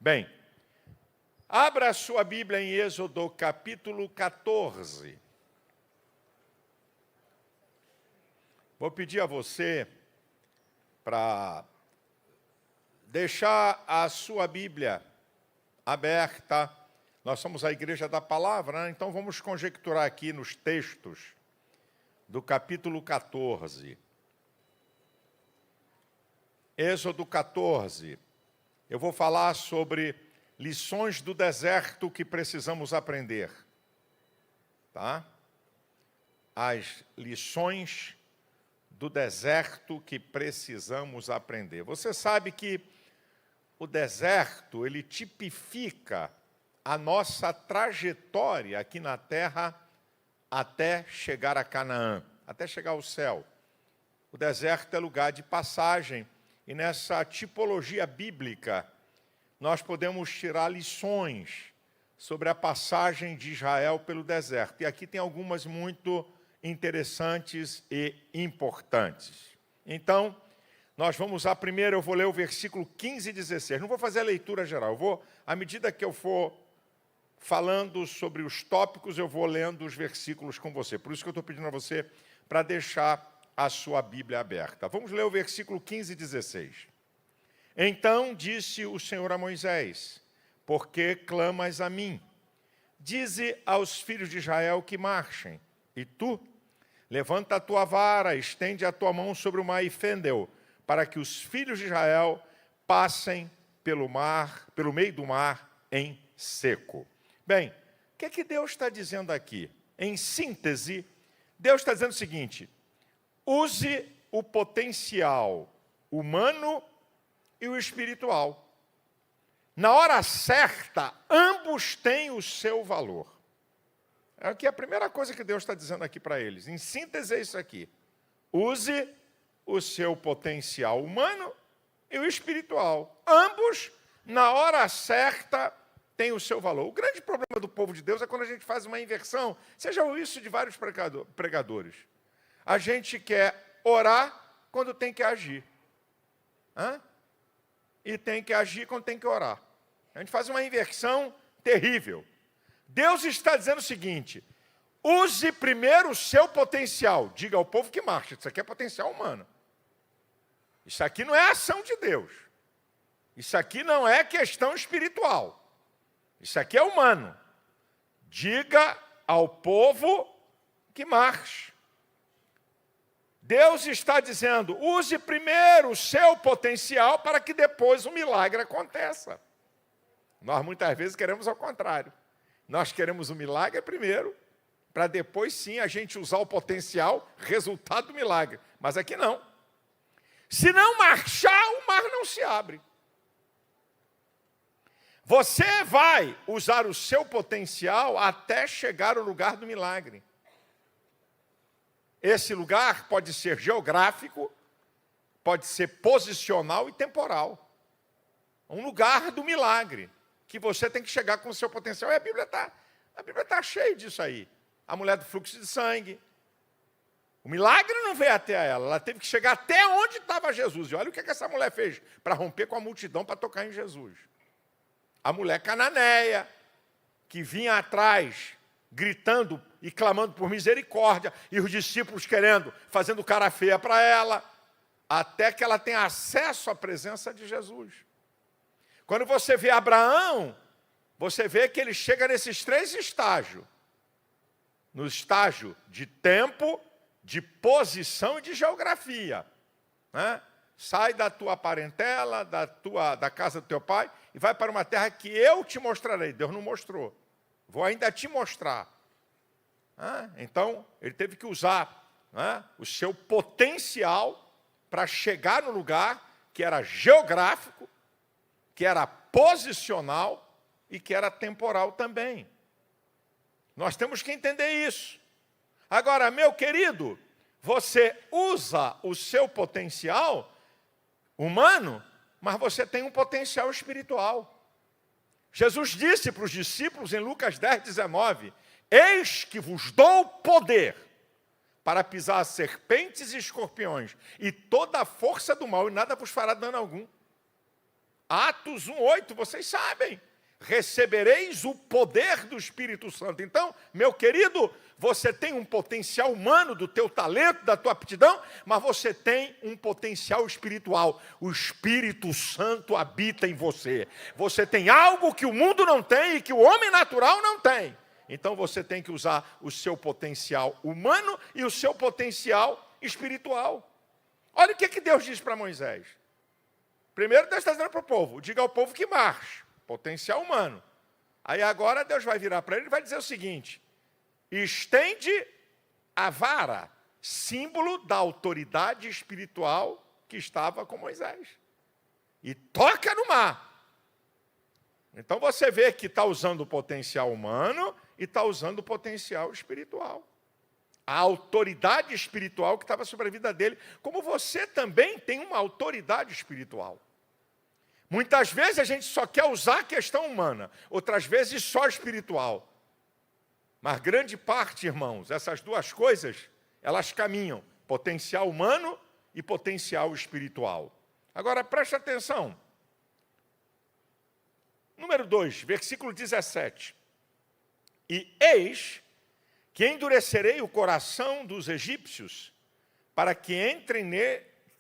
Bem, abra a sua Bíblia em Êxodo capítulo 14. Vou pedir a você para deixar a sua Bíblia aberta. Nós somos a Igreja da Palavra, né? Então vamos conjecturar aqui nos textos do capítulo 14. Êxodo 14. Eu vou falar sobre lições do deserto que precisamos aprender. Tá? As lições do deserto que precisamos aprender. Você sabe que o deserto, ele tipifica a nossa trajetória aqui na terra até chegar a Canaã, até chegar ao céu. O deserto é lugar de passagem e nessa tipologia bíblica nós podemos tirar lições sobre a passagem de Israel pelo deserto. E aqui tem algumas muito interessantes e importantes. Então, nós vamos lá, primeiro eu vou ler o versículo 15 e 16. Não vou fazer a leitura geral, eu vou, à medida que eu for falando sobre os tópicos, eu vou lendo os versículos com você. Por isso que eu estou pedindo a você para deixar a sua Bíblia aberta. Vamos ler o versículo 15 e 16. Então disse o Senhor a Moisés: por que clamas a mim? Dize aos filhos de Israel que marchem. E tu, levanta a tua vara, estende a tua mão sobre o mar e fende-o, para que os filhos de Israel passem pelo mar, pelo meio do mar em seco. Bem, o que é que Deus está dizendo aqui? Em síntese, Deus está dizendo o seguinte: use o potencial humano e o espiritual. Na hora certa, ambos têm o seu valor. É aqui a primeira coisa que Deus está dizendo aqui para eles. Em síntese é isso aqui. Use o seu potencial humano e o espiritual. Ambos, na hora certa, têm o seu valor. O grande problema do povo de Deus é quando a gente faz uma inversão. Você já ouviu isso de vários pregadores. A gente quer orar quando tem que agir. E tem que agir quando tem que orar. A gente faz uma inversão terrível. Deus está dizendo o seguinte: use primeiro o seu potencial. Diga ao povo que marcha. Isso aqui é potencial humano. Isso aqui não é ação de Deus. Isso aqui não é questão espiritual. Isso aqui é humano. Diga ao povo que marche. Deus está dizendo: use primeiro o seu potencial para que depois o milagre aconteça. Nós muitas vezes queremos ao contrário. Nós queremos o milagre primeiro, para depois sim a gente usar o potencial, resultado do milagre. Mas aqui não. Se não marchar, o mar não se abre. Você vai usar o seu potencial até chegar ao lugar do milagre. Esse lugar pode ser geográfico, pode ser posicional e temporal. Um lugar do milagre, que você tem que chegar com o seu potencial. E a Bíblia está cheia disso aí. A mulher do fluxo de sangue. O milagre não veio até ela teve que chegar até onde estava Jesus. E olha o que essa mulher fez para romper com a multidão, para tocar em Jesus. A mulher cananeia, que vinha atrás, gritando e clamando por misericórdia, e os discípulos fazendo cara feia para ela, até que ela tenha acesso à presença de Jesus. Quando você vê Abraão, você vê que ele chega nesses três estágios. No estágio de tempo, de posição e de geografia. Sai da tua parentela, da casa do teu pai, e vai para uma terra que eu te mostrarei. Deus não mostrou. Vou ainda te mostrar. Então, ele teve que usar o seu potencial para chegar no lugar que era geográfico, que era posicional e que era temporal também. Nós temos que entender isso. Agora, meu querido, você usa o seu potencial humano, mas você tem um potencial espiritual. Jesus disse para os discípulos em Lucas 10, 19, eis que vos dou poder para pisar serpentes e escorpiões, e toda a força do mal, e nada vos fará dano algum. Atos 1:8, vocês sabem. Recebereis o poder do Espírito Santo. Então, meu querido, você tem um potencial humano do teu talento, da tua aptidão, mas você tem um potencial espiritual. O Espírito Santo habita em você. Você tem algo que o mundo não tem e que o homem natural não tem. Então, você tem que usar o seu potencial humano e o seu potencial espiritual. Olha o que Deus diz para Moisés. Primeiro, Deus está dizendo para o povo, diga ao povo que marche. Potencial humano. Aí agora Deus vai virar para ele e vai dizer o seguinte: estende a vara, símbolo da autoridade espiritual que estava com Moisés. E toca no mar. Então você vê que está usando o potencial humano e está usando o potencial espiritual. A autoridade espiritual que estava sobre a vida dele, como você também tem uma autoridade espiritual. Muitas vezes a gente só quer usar a questão humana, outras vezes só espiritual. Mas grande parte, irmãos, essas duas coisas, elas caminham, potencial humano e potencial espiritual. Agora, preste atenção. Número 2, versículo 17. E eis que endurecerei o coração dos egípcios, para que entrem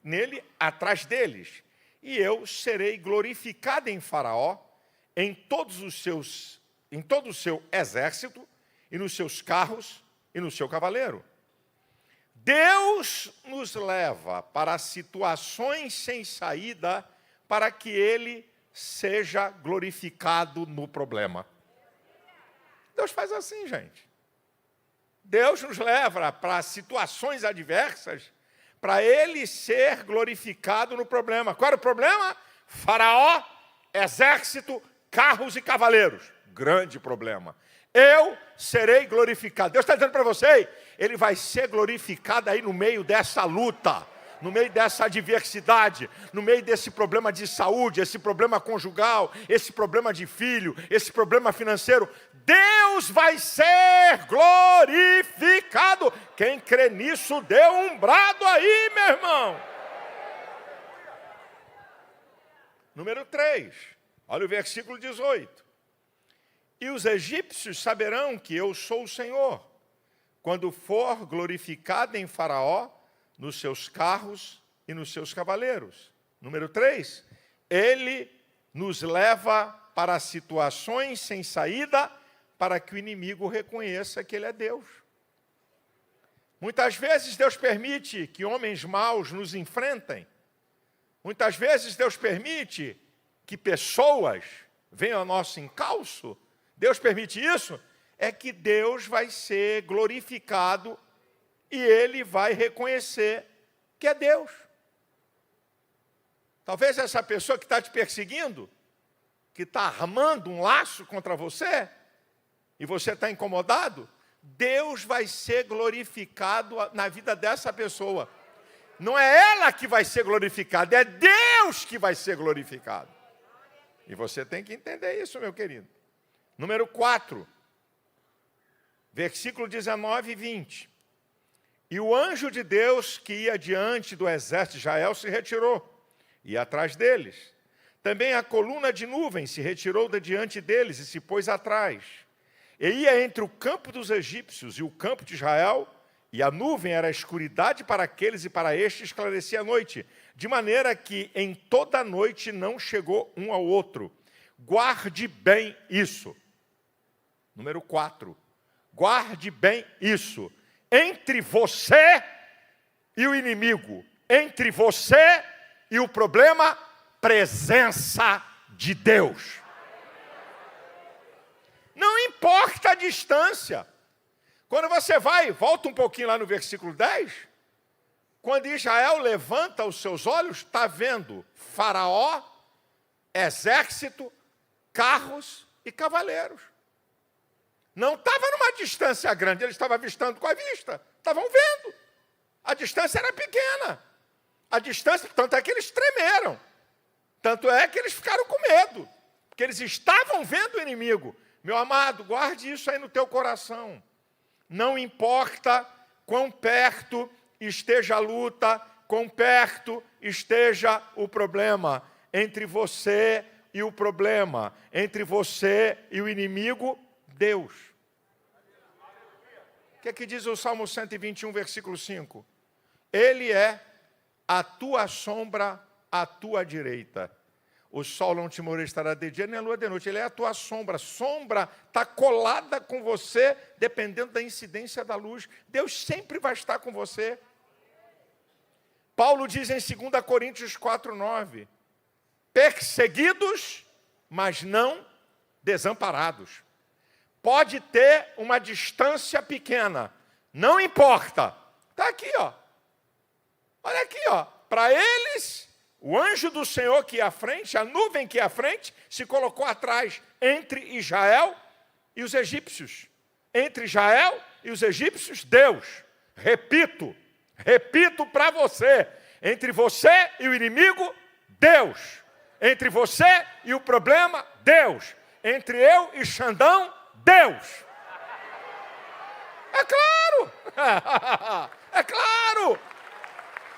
nele atrás deles, e eu serei glorificado em Faraó, em todo o seu exército, e nos seus carros, e no seu cavaleiro. Deus nos leva para situações sem saída, para que Ele seja glorificado no problema. Deus faz assim, gente. Deus nos leva para situações adversas, para Ele ser glorificado no problema. Qual era o problema? Faraó, exército, carros e cavaleiros. Grande problema. Eu serei glorificado. Deus está dizendo para você, Ele vai ser glorificado aí no meio dessa luta, no meio dessa adversidade, no meio desse problema de saúde, esse problema conjugal, esse problema de filho, esse problema financeiro. Deus vai ser glorificado. Quem crê nisso, dê um brado aí, meu irmão. Número 3, olha o versículo 18. E os egípcios saberão que eu sou o Senhor, quando for glorificado em Faraó, nos seus carros e nos seus cavaleiros. Número 3, ele nos leva para situações sem saída, para que o inimigo reconheça que ele é Deus. Muitas vezes Deus permite que homens maus nos enfrentem. Muitas vezes Deus permite que pessoas venham ao nosso encalço. Deus permite isso, é que Deus vai ser glorificado e Ele vai reconhecer que é Deus. Talvez essa pessoa que está te perseguindo, que está armando um laço contra você, e você está incomodado, Deus vai ser glorificado na vida dessa pessoa. Não é ela que vai ser glorificada, é Deus que vai ser glorificado. E você tem que entender isso, meu querido. Número 4, versículo 19 e 20. E o anjo de Deus que ia diante do exército de Israel se retirou, e atrás deles. Também a coluna de nuvem se retirou de diante deles e se pôs atrás. E ia entre o campo dos egípcios e o campo de Israel, e a nuvem era a escuridade para aqueles e para este esclarecia a noite, de maneira que em toda a noite não chegou um ao outro. Guarde bem isso. Número 4. Guarde bem isso. Entre você e o inimigo, entre você e o problema, presença de Deus. Não importa a distância. Quando você vai, volta um pouquinho lá no versículo 10, quando Israel levanta os seus olhos, está vendo Faraó, exército, carros e cavaleiros. Não estava numa distância grande, eles estavam avistando com a vista, estavam vendo. A distância era pequena. A distância, tanto é que eles tremeram. Tanto é que eles ficaram com medo, porque eles estavam vendo o inimigo. Meu amado, guarde isso aí no teu coração. Não importa quão perto esteja a luta, quão perto esteja o problema. entre você e o problema, entre você e o inimigo, Deus. O que é que diz o Salmo 121, versículo 5? Ele é a tua sombra à tua direita. O sol não te molestará de dia, nem a lua de noite. Ele é a tua sombra. Sombra está colada com você, dependendo da incidência da luz. Deus sempre vai estar com você. Paulo diz em 2 Coríntios 4:9, perseguidos, mas não desamparados. Pode ter uma distância pequena, não importa. Está aqui, ó. Olha aqui, ó. Para eles, o anjo do Senhor que ia à frente, a nuvem que ia à frente, se colocou atrás entre Israel e os egípcios. Entre Israel e os egípcios, Deus. Repito para você. Entre você e o inimigo, Deus. Entre você e o problema, Deus. Entre eu e Xandão, Deus. É claro. É claro.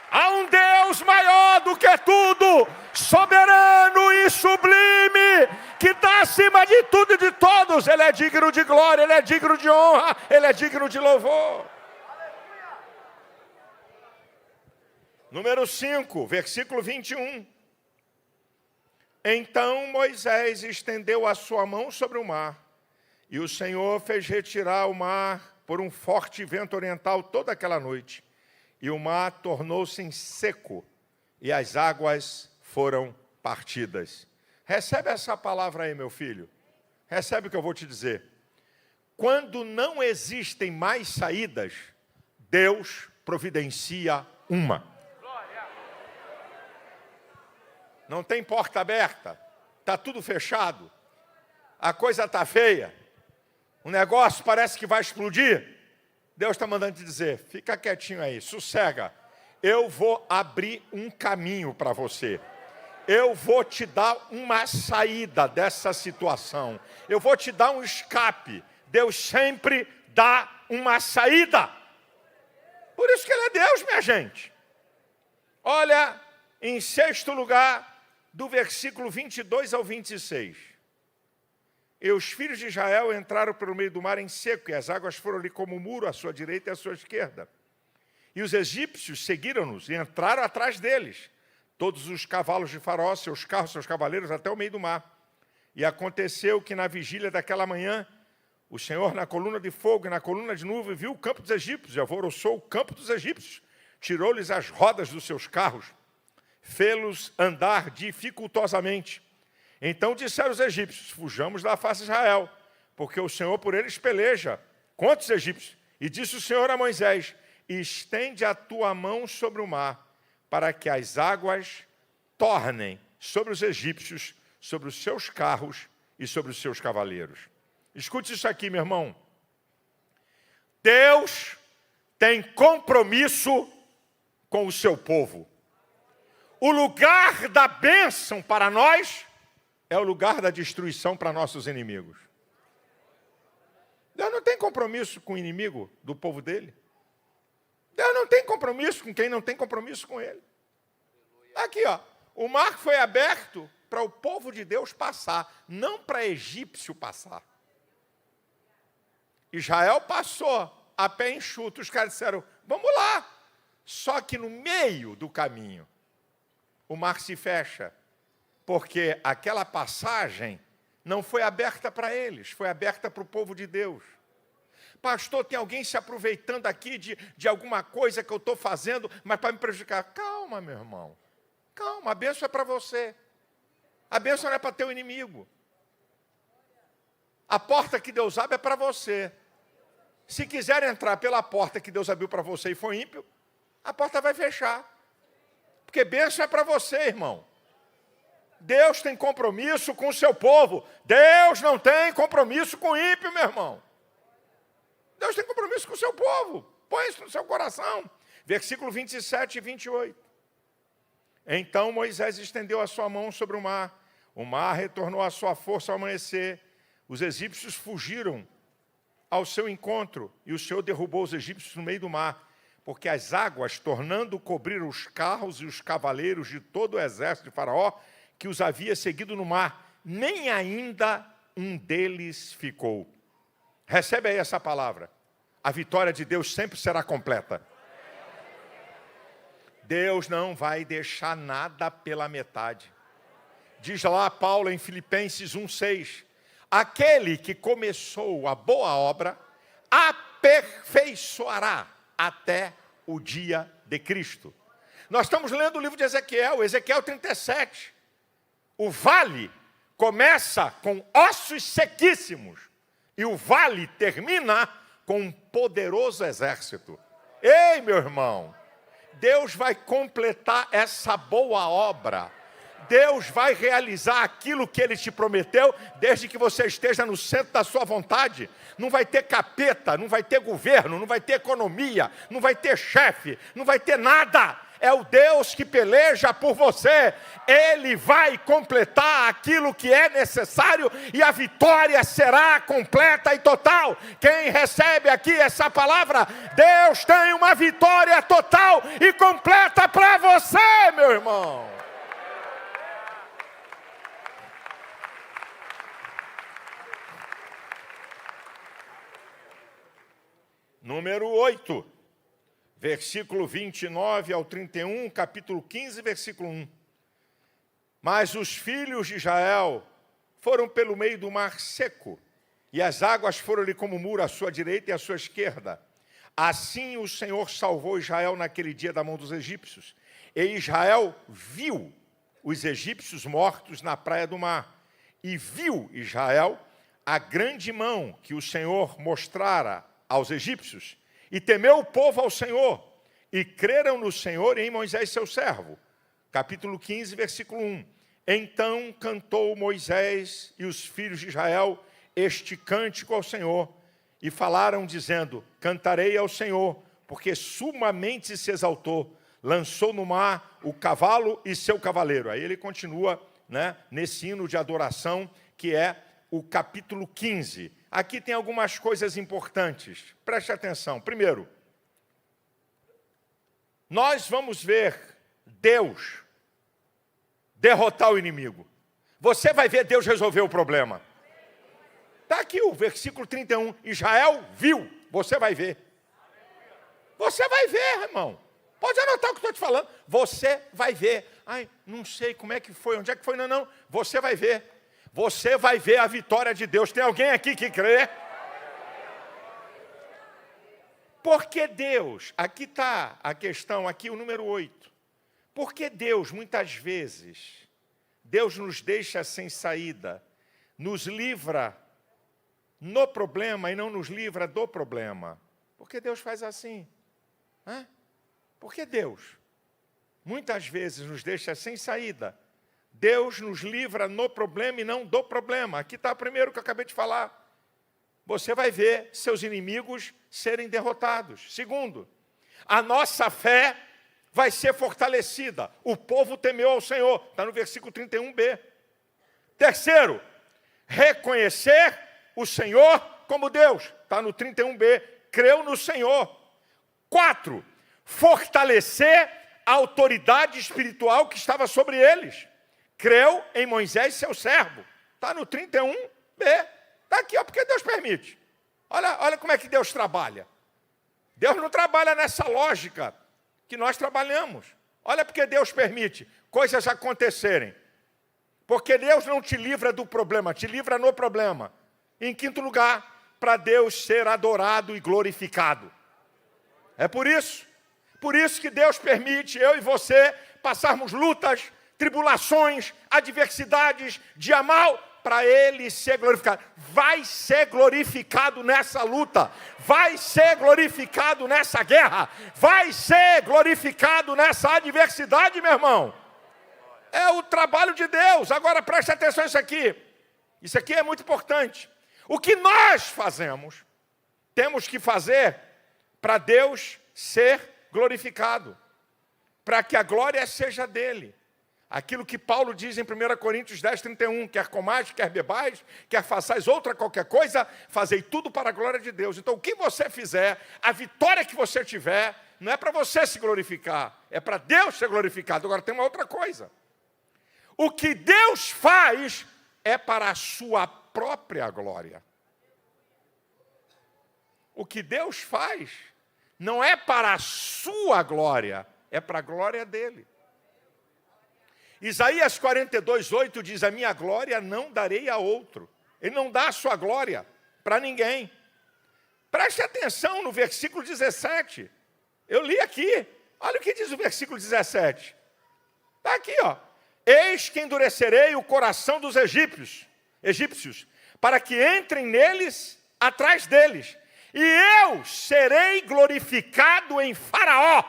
Há um Deus maior do que tudo, soberano e sublime, que está acima de tudo e de todos. Ele é digno de glória, Ele é digno de honra, Ele é digno de louvor. Número 5, versículo 21. Então Moisés estendeu a sua mão sobre o mar, e o Senhor fez retirar o mar por um forte vento oriental toda aquela noite. E o mar tornou-se em seco, e as águas foram partidas. Recebe essa palavra aí, meu filho. Recebe o que eu vou te dizer. Quando não existem mais saídas, Deus providencia uma. Não tem porta aberta, está tudo fechado, a coisa está feia, o negócio parece que vai explodir. Deus está mandando te dizer, fica quietinho aí, sossega. Eu vou abrir um caminho para você. Eu vou te dar uma saída dessa situação. Eu vou te dar um escape. Deus sempre dá uma saída. Por isso que Ele é Deus, minha gente. Olha, em 6º lugar, do versículo 22 ao 26. E os filhos de Israel entraram pelo meio do mar em seco, e as águas foram ali como um muro, à sua direita e à sua esquerda. E os egípcios seguiram-nos e entraram atrás deles, todos os cavalos de Faraó, seus carros, seus cavaleiros, até o meio do mar. E aconteceu que na vigília daquela manhã, o Senhor na coluna de fogo e na coluna de nuvem viu o campo dos egípcios, e alvoroçou o campo dos egípcios, tirou-lhes as rodas dos seus carros, fê-los andar dificultosamente. Então disseram os egípcios, fujamos da face de Israel, porque o Senhor por eles peleja contra os egípcios. E disse o Senhor a Moisés, estende a tua mão sobre o mar, para que as águas tornem sobre os egípcios, sobre os seus carros e sobre os seus cavaleiros. Escute isso aqui, meu irmão. Deus tem compromisso com o seu povo. O lugar da bênção para nós é o lugar da destruição para nossos inimigos. Deus não tem compromisso com o inimigo do povo dele. Deus não tem compromisso com quem não tem compromisso com ele. Aqui, ó, o mar foi aberto para o povo de Deus passar, não para egípcio passar. Israel passou a pé enxuto, os caras disseram, vamos lá. Só que no meio do caminho, o mar se fecha, porque aquela passagem não foi aberta para eles, foi aberta para o povo de Deus. Pastor, tem alguém se aproveitando aqui de alguma coisa que eu estou fazendo, mas para me prejudicar. Calma, meu irmão. Calma, a bênção é para você. A bênção não é para teu inimigo. A porta que Deus abre é para você. Se quiser entrar pela porta que Deus abriu para você e for ímpio, a porta vai fechar. Porque bênção é para você, irmão. Deus tem compromisso com o seu povo. Deus não tem compromisso com o ímpio, meu irmão. Deus tem compromisso com o seu povo. Põe isso no seu coração. Versículo 27 e 28. Então Moisés estendeu a sua mão sobre o mar retornou à sua força ao amanhecer, os egípcios fugiram ao seu encontro, e o Senhor derrubou os egípcios no meio do mar, porque as águas, tornando cobrir os carros e os cavaleiros de todo o exército de Faraó, que os havia seguido no mar, nem ainda um deles ficou. Recebe aí essa palavra. A vitória de Deus sempre será completa. Deus não vai deixar nada pela metade. Diz lá Paulo em Filipenses 1,6. Aquele que começou a boa obra, aperfeiçoará até o dia de Cristo. Nós estamos lendo o livro de Ezequiel, Ezequiel 37. O vale começa com ossos sequíssimos e o vale termina com um poderoso exército. Ei, meu irmão, Deus vai completar essa boa obra. Deus vai realizar aquilo que Ele te prometeu, desde que você esteja no centro da sua vontade. Não vai ter capeta, não vai ter governo, não vai ter economia, não vai ter chefe, não vai ter nada. É o Deus que peleja por você. Ele vai completar aquilo que é necessário e a vitória será completa e total. Quem recebe aqui essa palavra, Deus tem uma vitória total e completa para você, meu irmão. Número 8, versículo 29 ao 31, capítulo 15, versículo 1. Mas os filhos de Israel foram pelo meio do mar seco, e as águas foram-lhe como muro à sua direita e à sua esquerda. Assim o Senhor salvou Israel naquele dia da mão dos egípcios. E Israel viu os egípcios mortos na praia do mar. E viu Israel a grande mão que o Senhor mostrara aos egípcios, e temeu o povo ao Senhor, e creram no Senhor e em Moisés seu servo. Capítulo 15, versículo 1. Então cantou Moisés e os filhos de Israel este cântico ao Senhor, e falaram dizendo, cantarei ao Senhor, porque sumamente se exaltou, lançou no mar o cavalo e seu cavaleiro. Aí ele continua, nesse hino de adoração, que é o capítulo 15. Aqui tem algumas coisas importantes. Preste atenção. Primeiro, nós vamos ver Deus derrotar o inimigo. Você vai ver Deus resolver o problema. Está aqui o versículo 31. Israel viu. Você vai ver. Você vai ver, irmão. Pode anotar o que eu estou te falando. Você vai ver. Ai, não sei como é que foi, onde é que foi. Não. Você vai ver. Você vai ver a vitória de Deus. Tem alguém aqui que crê? Porque Deus, aqui está a questão, aqui o número 8. Porque Deus, muitas vezes, Deus nos deixa sem saída, nos livra no problema e não nos livra do problema. Porque Deus faz assim. Porque Deus, muitas vezes, nos deixa sem saída. Deus nos livra no problema e não do problema. Aqui está o primeiro que eu acabei de falar. Você vai ver seus inimigos serem derrotados. Segundo, a nossa fé vai ser fortalecida. O povo temeu ao Senhor. Está no versículo 31b. Terceiro, reconhecer o Senhor como Deus. Está no 31b. Creu no Senhor. 4, fortalecer a autoridade espiritual que estava sobre eles. Creu em Moisés, seu servo. Está no 31b. Está aqui, porque Deus permite. Olha como é que Deus trabalha. Deus não trabalha nessa lógica que nós trabalhamos. Olha porque Deus permite coisas acontecerem. Porque Deus não te livra do problema, te livra no problema. Em quinto lugar, para Deus ser adorado e glorificado. É por isso que Deus permite eu e você passarmos lutas, tribulações, adversidades, dia mal, para Ele ser glorificado. Vai ser glorificado nessa luta, vai ser glorificado nessa guerra, vai ser glorificado nessa adversidade, meu irmão. É o trabalho de Deus. Agora preste atenção nisso aqui. Isso aqui é muito importante. O que nós fazemos, temos que fazer para Deus ser glorificado, para que a glória seja dele. Aquilo que Paulo diz em 1 Coríntios 10, 31, quer comais, quer bebais, quer façais outra qualquer coisa, fazei tudo para a glória de Deus. Então, o que você fizer, a vitória que você tiver, não é para você se glorificar, é para Deus ser glorificado. Agora, tem uma outra coisa. O que Deus faz é para a sua própria glória. O que Deus faz não é para a sua glória, é para a glória dele. Isaías 42:8 diz: a minha glória não darei a outro. Ele não dá a sua glória para ninguém. Preste atenção no versículo 17. Eu li aqui. Olha o que diz o versículo 17. Está aqui, ó. Eis que endurecerei o coração dos egípcios, para que entrem neles, atrás deles. E eu serei glorificado em Faraó,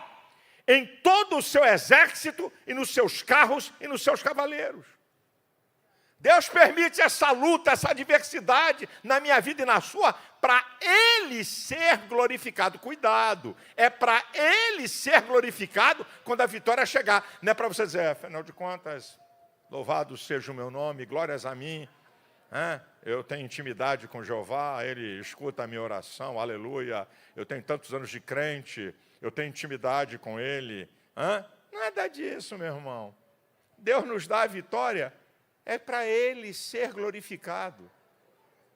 em todo o seu exército, e nos seus carros e nos seus cavaleiros. Deus permite essa luta, essa adversidade na minha vida e na sua, para Ele ser glorificado. Cuidado, é para Ele ser glorificado quando a vitória chegar. Não é para você dizer, afinal de contas, louvado seja o meu nome, glórias a mim. Eu tenho intimidade com Jeová, Ele escuta a minha oração, aleluia. Eu tenho tantos anos de crente, eu tenho intimidade com Ele. Nada disso, meu irmão. Deus nos dá a vitória, é para Ele ser glorificado.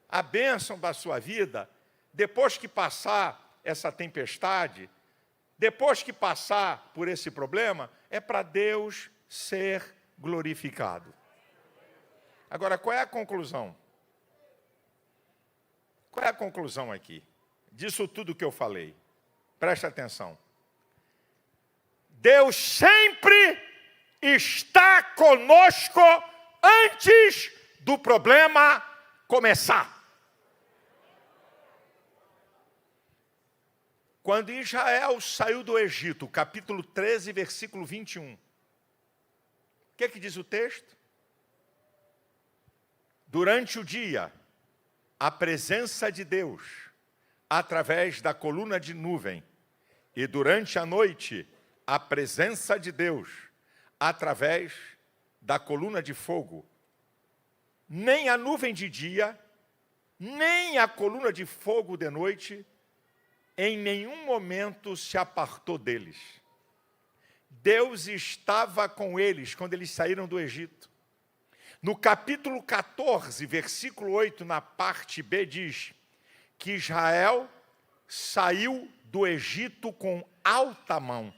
A bênção da sua vida, depois que passar essa tempestade, depois que passar por esse problema, é para Deus ser glorificado. Agora, qual é a conclusão? Qual é a conclusão aqui? Disso tudo que eu falei. Preste atenção. Deus sempre está conosco antes do problema começar. Quando Israel saiu do Egito, capítulo 13, versículo 21. O que diz o texto? Durante o dia, a presença de Deus, através da coluna de nuvem, e durante a noite, a presença de Deus, através da coluna de fogo. Nem a nuvem de dia, nem a coluna de fogo de noite, em nenhum momento se apartou deles. Deus estava com eles quando eles saíram do Egito. No capítulo 14, versículo 8, na parte B, diz que Israel saiu do Egito com alta mão.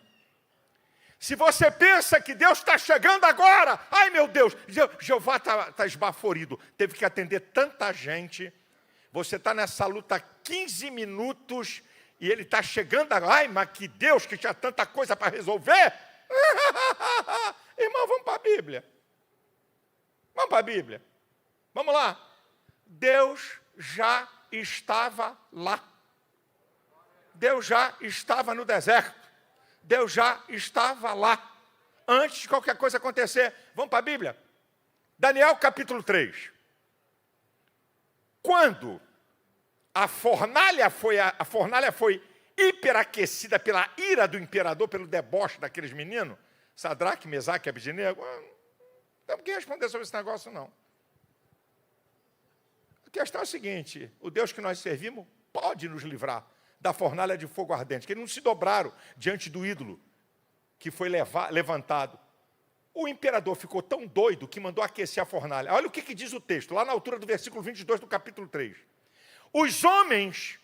Se você pensa que Deus está chegando agora, ai meu Deus, Jeová está esbaforido, teve que atender tanta gente, você está nessa luta há 15 minutos e ele está chegando agora, ai, mas que Deus que tinha tanta coisa para resolver. Irmão, vamos para a Bíblia. Vamos para a Bíblia. Vamos lá. Deus já estava lá. Deus já estava no deserto. Deus já estava lá. Antes de qualquer coisa acontecer. Vamos para a Bíblia. Daniel capítulo 3. Quando a fornalha foi hiperaquecida pela ira do imperador, pelo deboche daqueles meninos, Sadraque, Mesaque e Abednego, não tem que responder sobre esse negócio, não. A questão é a seguinte, o Deus que nós servimos pode nos livrar da fornalha de fogo ardente, que eles não se dobraram diante do ídolo que foi levantado. O imperador ficou tão doido que mandou aquecer a fornalha. Olha o que diz o texto, lá na altura do versículo 22 do capítulo 3. Os homens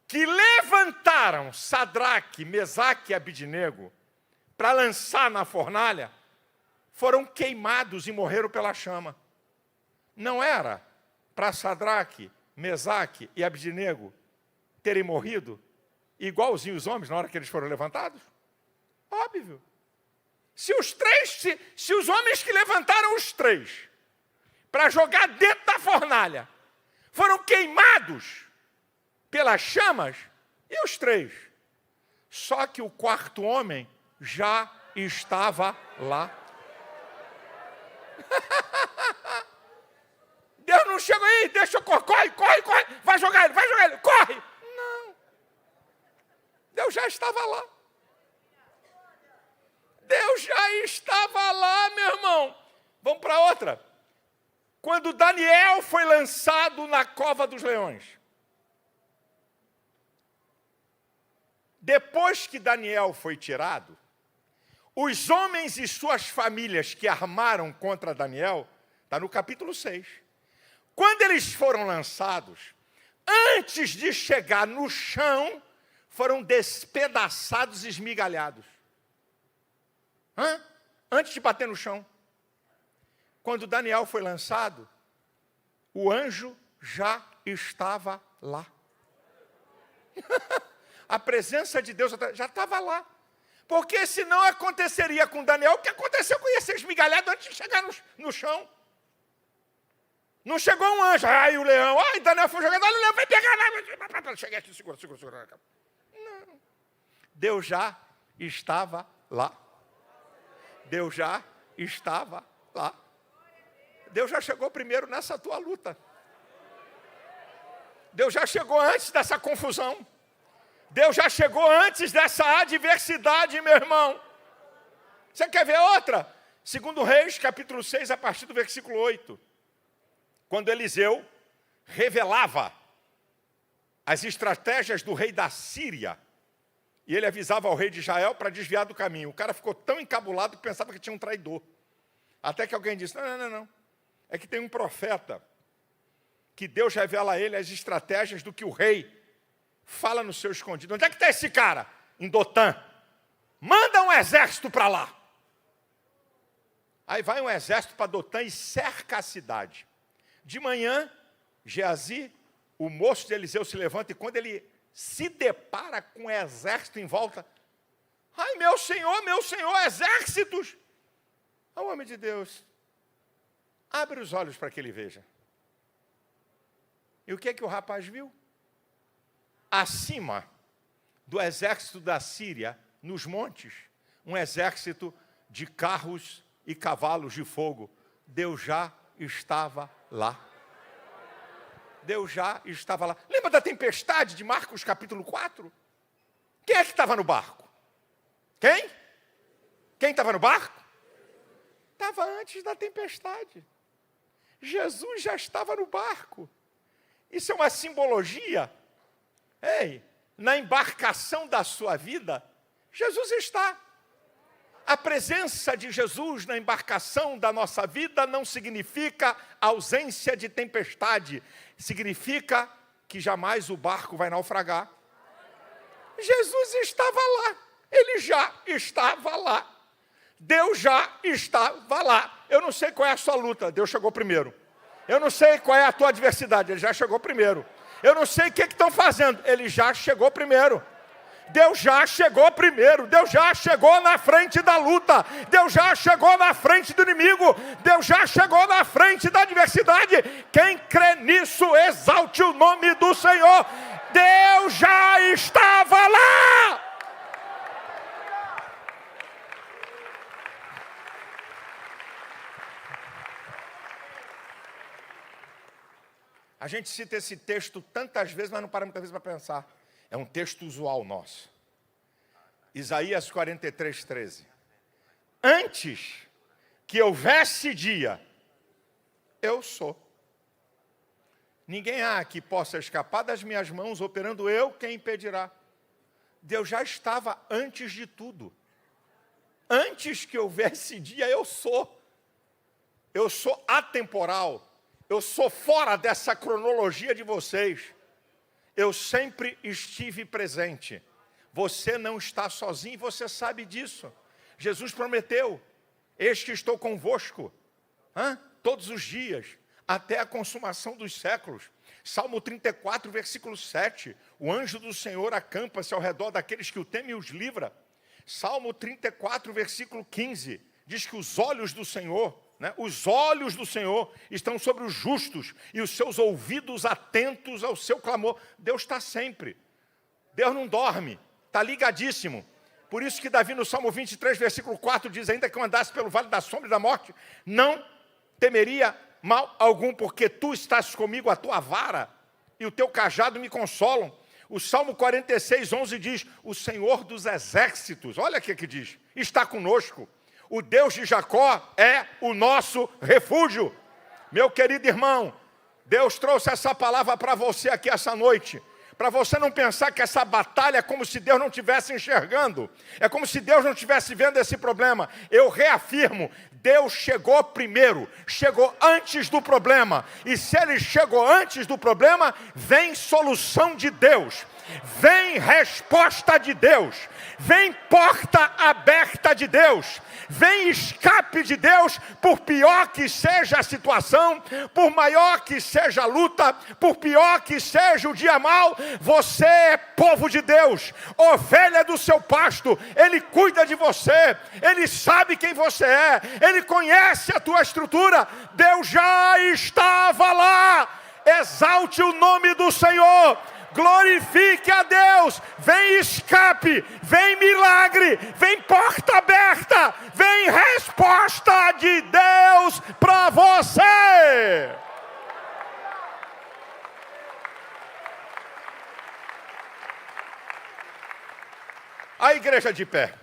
que levantaram Sadraque, Mesaque e Abednego para lançar na fornalha, foram queimados e morreram pela chama. Não era para Sadraque, Mesaque e Abednego terem morrido igualzinho os homens na hora que eles foram levantados? Óbvio. Se os homens que levantaram os três para jogar dentro da fornalha foram queimados pelas chamas, e os três? Só que o quarto homem já estava lá. Deus não chegou aí, deixa eu corre, vai jogar ele, corre. Não. Deus já estava lá. Deus já estava lá, meu irmão. Vamos para outra. Quando Daniel foi lançado na cova dos leões. Depois que Daniel foi tirado, Os homens e suas famílias que armaram contra Daniel, está no capítulo 6. Quando eles foram lançados, antes de chegar no chão, foram despedaçados e esmigalhados. Antes de bater no chão. Quando Daniel foi lançado, o anjo já estava lá. A presença de Deus já estava lá. Porque senão aconteceria com Daniel o que aconteceu com ele, ia ser esmigalhado antes de chegar no chão. Não chegou um anjo, ai o leão, ai Daniel foi jogado, olha o leão vai pegar. Cheguei aqui, segura. Não. Deus já estava lá. Deus já estava lá. Deus já chegou primeiro nessa tua luta. Deus já chegou antes dessa confusão. Deus já chegou antes dessa adversidade, meu irmão. Você quer ver outra? 2 Reis, capítulo 6, a partir do versículo 8. Quando Eliseu revelava as estratégias do rei da Síria, e ele avisava ao rei de Israel para desviar do caminho. O cara ficou tão encabulado que pensava que tinha um traidor. Até que alguém disse, não. É que tem um profeta que Deus revela a ele as estratégias do que o rei fala no seu escondido. Onde é que está esse cara? Em Dotã. Manda um exército para lá. Aí vai um exército para Dotã e cerca a cidade. De manhã, Geazi, o moço de Eliseu, se levanta e quando ele se depara com o exército em volta, ai, meu senhor, exércitos! O homem de Deus, abre os olhos para que ele veja. E o que é que o rapaz viu? Acima do exército da Síria, nos montes, um exército de carros e cavalos de fogo. Deus já estava lá. Deus já estava lá. Lembra da tempestade de Marcos capítulo 4? Quem é que estava no barco? Quem? Quem estava no barco? Estava antes da tempestade. Jesus já estava no barco. Isso é uma simbologia. Ei, na embarcação da sua vida, Jesus está. A presença de Jesus na embarcação da nossa vida não significa ausência de tempestade. Significa que jamais o barco vai naufragar. Jesus estava lá. Ele já estava lá. Deus já estava lá. Eu não sei qual é a sua luta. Deus chegou primeiro. Eu não sei qual é a tua adversidade. Ele já chegou primeiro. Eu não sei o que estão fazendo. Ele já chegou primeiro. Deus já chegou primeiro. Deus já chegou na frente da luta. Deus já chegou na frente do inimigo. Deus já chegou na frente da adversidade. Quem crê nisso, exalte o nome do Senhor. Deus já estava lá. A gente cita esse texto tantas vezes, mas não para muitas vezes para pensar. É um texto usual nosso. Isaías 43, 13. Antes que houvesse dia, eu sou. Ninguém há que possa escapar das minhas mãos, operando eu, quem impedirá? Deus já estava antes de tudo. Antes que houvesse dia, eu sou. Eu sou atemporal. Eu sou fora dessa cronologia de vocês. Eu sempre estive presente. Você não está sozinho, você sabe disso. Jesus prometeu, eis que estou convosco, todos os dias, até a consumação dos séculos. Salmo 34, versículo 7. O anjo do Senhor acampa-se ao redor daqueles que o temem e os livra. Salmo 34, versículo 15. Diz que os olhos do Senhor... Os olhos do Senhor estão sobre os justos e os seus ouvidos atentos ao seu clamor. Deus está sempre. Deus não dorme, está ligadíssimo. Por isso que Davi no Salmo 23, versículo 4 diz, ainda que eu andasse pelo vale da sombra e da morte, não temeria mal algum, porque tu estás comigo, a tua vara e o teu cajado me consolam. O Salmo 46, 11 diz, o Senhor dos exércitos, olha o que diz, está conosco. O Deus de Jacó é o nosso refúgio. Meu querido irmão, Deus trouxe essa palavra para você aqui essa noite, para você não pensar que essa batalha é como se Deus não estivesse enxergando, é como se Deus não estivesse vendo esse problema. Eu reafirmo, Deus chegou primeiro, chegou antes do problema, e se Ele chegou antes do problema, vem solução de Deus, vem resposta de Deus, vem porta aberta de Deus, vem escape de Deus, por pior que seja a situação, por maior que seja a luta, por pior que seja o dia mau, você é povo de Deus, ovelha do seu pasto, Ele cuida de você, Ele sabe quem você é, Ele conhece a tua estrutura, Deus já estava lá, exalte o nome do Senhor, glorifique a Deus, vem escape, vem milagre, vem porta aberta, vem resposta de Deus para você. A igreja de pé.